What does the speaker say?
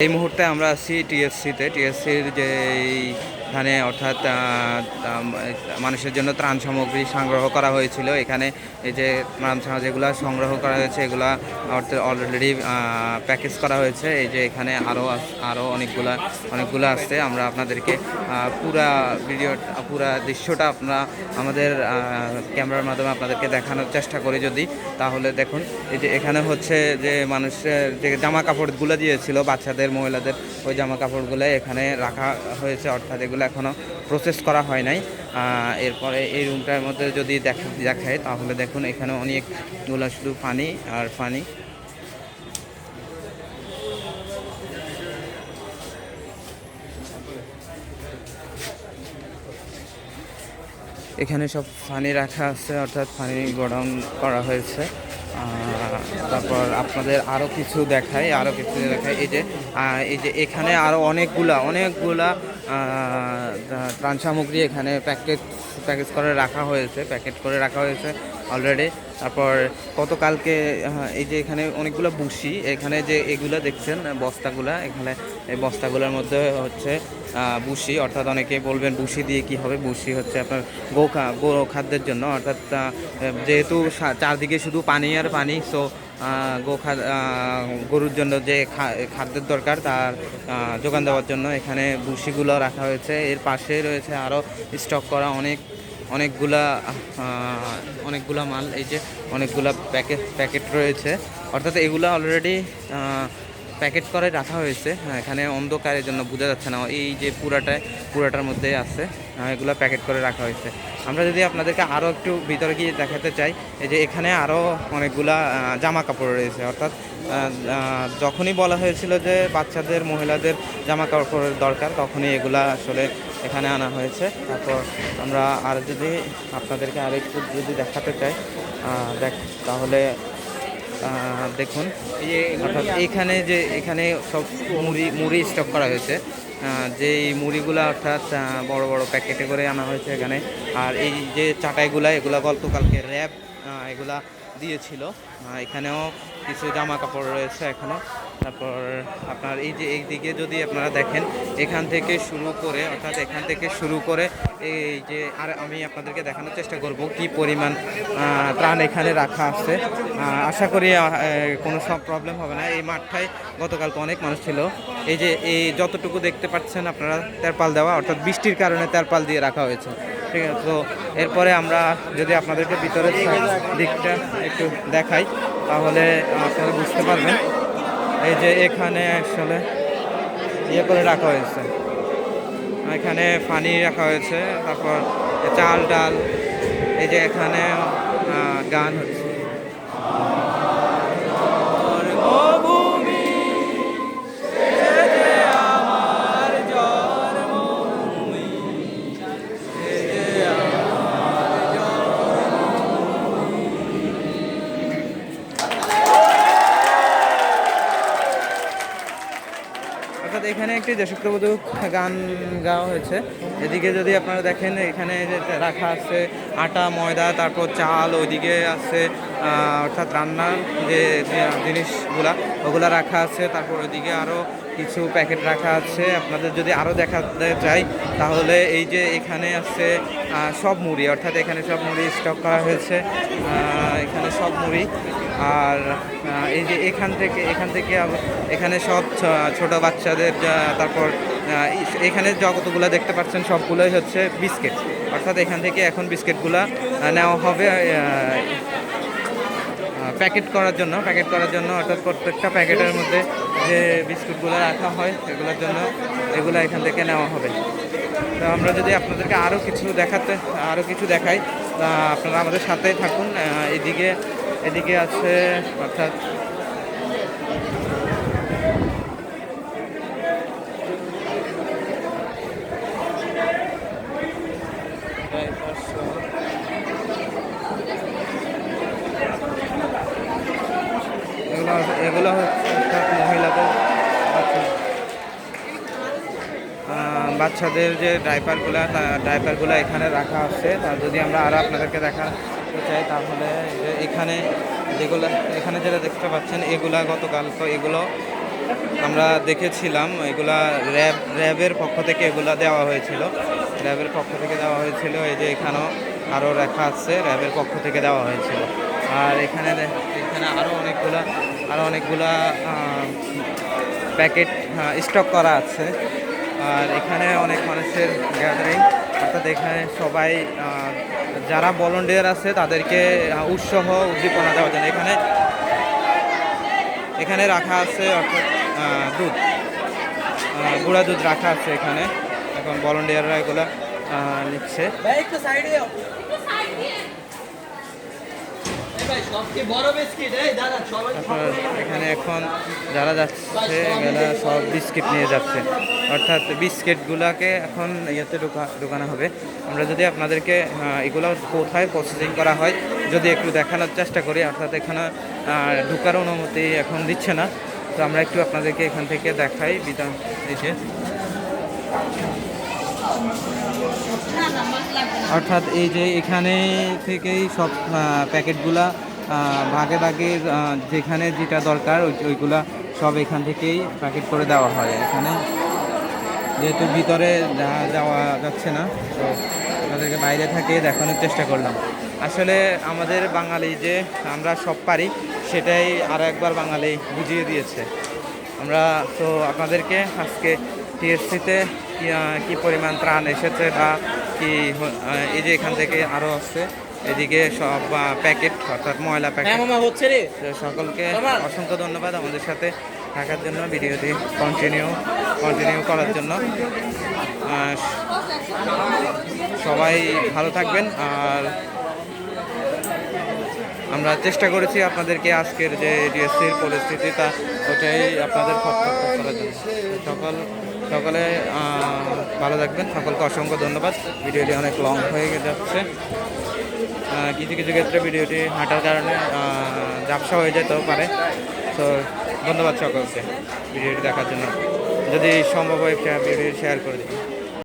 এই মুহূর্তে আমরা আছি টিএসসির যে এইখানে অর্থাৎ মানুষের জন্য ত্রাণ সামগ্রী সংগ্রহ করা হয়েছিল। এখানে এই যে ত্রাণ যেগুলো সংগ্রহ করা হয়েছে এগুলা অলরেডি প্যাকেজ করা হয়েছে। এই যে এখানে আরও অনেকগুলো আসছে। আমরা আপনাদেরকে পুরা দৃশ্যটা আমাদের ক্যামেরার মাধ্যমে আপনাদেরকে দেখানোর চেষ্টা করি যদি, তাহলে দেখুন এই যে এখানে হচ্ছে যে মানুষের যে জামা কাপড়গুলো দিয়েছিল বাচ্চাদের মহিলাদের, ওই জামা কাপড়গুলো এখানে রাখা হয়েছে, অর্থাৎ এগুলো এখনও প্রসেস করা হয় নাই। এরপরে এই রুমটার মধ্যে যদি দেখায় তাহলে দেখুন এখানে অনেকগুলো শুধু পানি আর পানি। এখানে সব পানি রাখা আছে, অর্থাৎ পানি গোডাউন করা হয়েছে। তারপর আপনাদের আরও কিছু দেখাই। এই যে এখানে আরও অনেকগুলা ত্রাণ সামগ্রী এখানে প্যাকেট করে রাখা হয়েছে অলরেডি। তারপর গতকালকে এই যে এখানে অনেকগুলো বুশি, এখানে যে এগুলো দেখছেন বস্তাগুলা, এখানে এই বস্তাগুলোর মধ্যে হচ্ছে বুশি, অর্থাৎ অনেকে বলবেন বুশি দিয়ে কি হবে। বুশি হচ্ছে আপনার গো খাদ্যের জন্য, অর্থাৎ যেহেতু চারদিকে শুধু পানি আর পানি, সো গরুর জন্য যে খাদ্যের দরকার তার যোগান দেওয়ার জন্য এখানে বুশিগুলো রাখা হয়েছে। এর পাশে রয়েছে আরও স্টক করা অনেকগুলা মাল। এই যে অনেকগুলা প্যাকেট রয়েছে, অর্থাৎ এগুলো অলরেডি প্যাকেট করে রাখা হয়েছে। এখানে অন্ধকারের জন্য বোঝা যাচ্ছে না, এই যে পুরাটার মধ্যে আছে, এগুলো প্যাকেট করে রাখা হয়েছে। আমরা যদি আপনাদেরকে আরও একটু ভিতরে গিয়ে দেখাতে চাই, এই যে এখানে আরও অনেকগুলা জামা কাপড় রয়েছে, অর্থাৎ যখনই বলা হয়েছিল যে বাচ্চাদের মহিলাদের জামা কাপড়ের দরকার, তখনই এগুলা আসলে এখানে আনা হয়েছে। তারপর আমরা আর যদি আপনাদেরকে আর একটু যদি দেখাতে চাই তাহলে দেখুন অর্থাৎ এখানে সব মুড়ি স্টক করা হয়েছে। যেই মুড়িগুলো অর্থাৎ বড় বড় প্যাকেটে করে আনা হয়েছে এখানে। আর এই যে এগুলা গতকালকে র্যাব এগুলা দিয়েছিল। এখানেও কিছু জামা কাপড় রয়েছে এখনও। তারপর আপনার এই যে এইদিকে যদি আপনারা দেখেন, এখান থেকে শুরু করে এই যে, আর আমি আপনাদেরকে দেখানোর চেষ্টা করব কি পরিমাণ ত্রাণ এখানে রাখা আছে। আশা করি কোনো সব প্রবলেম হবে না। এই মাঠটায় গতকালকে অনেক মানুষ ছিল। এই যে এই যতটুকু দেখতে পাচ্ছেন আপনারা তেরপাল দেওয়া, অর্থাৎ বৃষ্টির কারণে তেরপাল দিয়ে রাখা হয়েছে, ঠিক আছে। তো এরপরে আমরা যদি আপনাদেরকে ভিতরের দিকটা একটু দেখাই তাহলে আপনারা বুঝতে পারবেন। এই যে এখানে আসলে করে রাখা হয়েছে, এখানে পানি রাখা হয়েছে, তারপর চাল ডাল, এই যে এখানে গান হচ্ছে। অর্থাৎ এখানে একটি দেশাত্মবোধক গান গাওয়া হয়েছে। এদিকে যদি আপনারা দেখেন এখানে যে রাখা আছে আটা ময়দা, তারপর চাল, ওইদিকে আছে অর্থাৎ রান্নার যে জিনিসগুলা ওগুলা রাখা আছে। তারপর ওইদিকে আরও কিছু প্যাকেট রাখা আছে। আপনাদের যদি আরও দেখাতে চাই তাহলে এই যে এখানে আছে সব মুড়ি, অর্থাৎ এখানে সব মুড়ি স্টক করা হয়েছে, এখানে সব মুড়ি। আর এই যে এখান থেকে এখানে সব ছোট বাচ্চাদের, তারপর এখানে যতগুলো দেখতে পাচ্ছেন সবগুলোই হচ্ছে বিস্কিট, অর্থাৎ এখান থেকে এখন বিস্কিটগুলো নেওয়া হবে প্যাকেট করার জন্য, অর্থাৎ প্রত্যেকটা প্যাকেটের মধ্যে যে বিস্কুটগুলো রাখা হয় এগুলো এখান থেকে নেওয়া হবে। তো আমরা যদি আপনাদেরকে আরও কিছু দেখাই, আপনারা আমাদের সাথেই থাকুন। এদিকে আছে অর্থাৎ এগুলো হচ্ছে অর্থাৎ মহিলাদের বাচ্চাদের যে ডাইপারগুলো এখানে রাখা আছে। তা যদি আমরা আরও আপনাদেরকে দেখাতে চাই তাহলে এখানে যেটা দেখতে পাচ্ছেন এগুলা গতকাল তো এগুলো আমরা দেখেছিলাম এগুলা র্যাবের পক্ষ থেকে এগুলা দেওয়া হয়েছিল, র্যাবের পক্ষ থেকে দেওয়া হয়েছিল। এই যে এখানেও আরও লেখা আছে র্যাবের পক্ষ থেকে দেওয়া হয়েছিল। আর এখানে এখানে আরও অনেকগুলা প্যাকেট স্টক করা আছে। আর এখানে অনেক মানুষের গ্যাদারিং, অর্থাৎ এখানে সবাই যারা ভলান্টিয়ার আছে তাদেরকে উৎসাহ উদ্দীপনা দেওয়ার জন্য এখানে রাখা আছে, অর্থাৎ দুধ, গুঁড়া দুধ রাখা আছে এখানে। এখন ভলান্টিয়াররা এগুলো নিচ্ছে। এখানে এখন যারা যাচ্ছে এরা সব বিস্কিট নিয়ে যাচ্ছে, অর্থাৎ বিস্কিটগুলোকে এখন ইয়েতে ঢোকানো হবে। আমরা যদি আপনাদেরকে এগুলো কোথায় প্রসেসিং করা হয় যদি একটু দেখানোর চেষ্টা করি, অর্থাৎ এখানে ঢোকার অনুমতি এখন দিচ্ছে না, তো আমরা একটু আপনাদেরকে এখান থেকে দেখাই বিধান দিচ্ছে। অর্থাৎ এই যে এখানে থেকেই সব প্যাকেটগুলা ভাগে ভাগে যেখানে যেটা দরকার ওইগুলা সব এখান থেকেই প্যাকেট করে দেওয়া হয়। এখানে যেহেতু ভিতরে যাওয়া যাচ্ছে না, তো আপনাদেরকে বাইরে থেকে দেখানোর চেষ্টা করলাম। আসলে আমাদের বাঙালি যে আমরা সব পারি সেটাই আরও একবার বাঙালি বুঝিয়ে দিয়েছে। আমরা তো আপনাদেরকে আজকে টিএসসিতে কি পরিমাণ ত্রাণ এসেছে বা কি এই যে এখান থেকে আরও আসছে, এদিকে সব প্যাকেট, অর্থাৎ ময়লা প্যাকেট হচ্ছে রে। সকলকে অসংখ্য ধন্যবাদ আমাদের সাথে থাকার জন্য, ভিডিওটি কন্টিনিউ করার জন্য। সবাই ভালো থাকবেন। আর আমরা চেষ্টা করেছি আপনাদেরকে আজকের যে ডিএসসির পরিস্থিতি তা ওটাই আপনাদের প্রত্যক্ষ করার জন্য। সকলে ভালো থাকবেন, সকলকে অসংখ্য ধন্যবাদ। ভিডিওটি অনেক লং হয়ে যাচ্ছে, কিছু কিছু ক্ষেত্রে ভিডিওটি হাঁটার কারণে ঝাপসা হয়ে যেতেও পারে। তো ধন্যবাদ সকলকে ভিডিওটি দেখার জন্য। যদি সম্ভব হয় ভিডিওটি শেয়ার করে দিন।